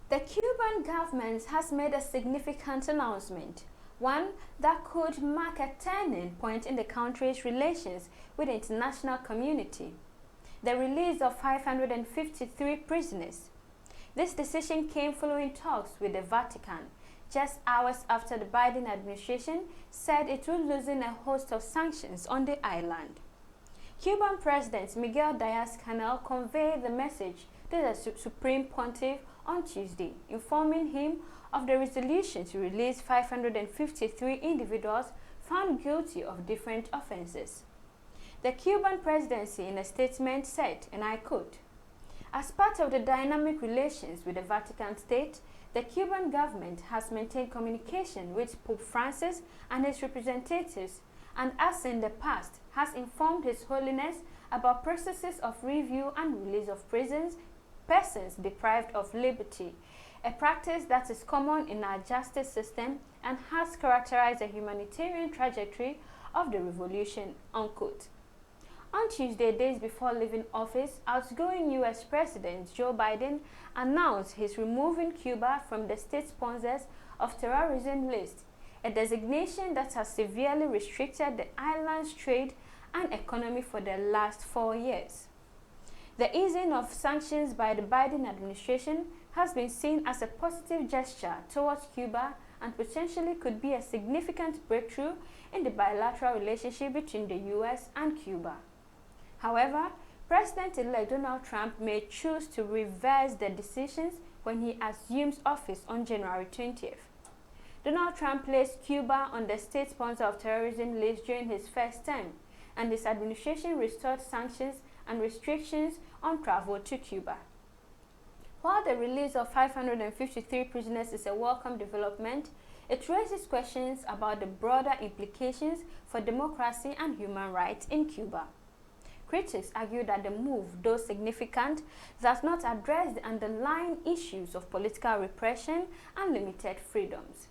The Cuban government has made a significant announcement, one that could mark a turning point in the country's relations with the international community: the release of 553 prisoners. This decision came following talks with the Vatican, just hours after the Biden administration said it would loosen a host of sanctions on the island. Cuban President Miguel Díaz-Canel conveyed the message to the Supreme Pontiff on Tuesday, informing him of the resolution to release 553 individuals found guilty of different offenses. The Cuban presidency in a statement said, and I quote, "As part of the dynamic relations with the Vatican State, the Cuban government has maintained communication with Pope Francis and his representatives, and as in the past, has informed His Holiness about processes of review and release of persons deprived of liberty, a practice that is common in our justice system and has characterized the humanitarian trajectory of the revolution," unquote. On Tuesday, days before leaving office, outgoing US President Joe Biden announced he's removing Cuba from the state sponsors of terrorism list, a designation that has severely restricted the island's trade and economy for the last 4 years. The easing of sanctions by the Biden administration has been seen as a positive gesture towards Cuba and potentially could be a significant breakthrough in the bilateral relationship between the US and Cuba. However, President-elect Donald Trump may choose to reverse the decisions when he assumes office on January 20th. Donald Trump placed Cuba on the state sponsor of terrorism list during his first term, and his administration restored sanctions and restrictions on travel to Cuba. While the release of 553 prisoners is a welcome development, it raises questions about the broader implications for democracy and human rights in Cuba. Critics argue that the move, though significant, does not address the underlying issues of political repression and limited freedoms.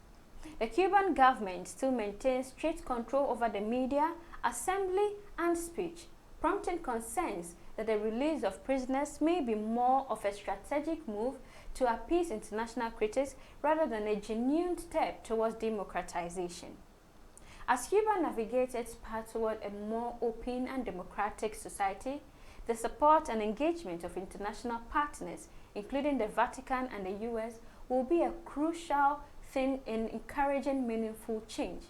The Cuban government still maintains strict control over the media, assembly, and speech, prompting concerns that the release of prisoners may be more of a strategic move to appease international critics rather than a genuine step towards democratization. As Cuba navigates its path toward a more open and democratic society, the support and engagement of international partners, including the Vatican and the US, will be a crucial thing in encouraging meaningful change.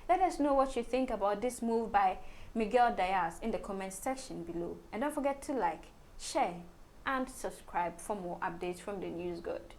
Let us know what you think about this move by Miguel Díaz in the comments section below. And don't forget to like, share, and subscribe for more updates from the News God.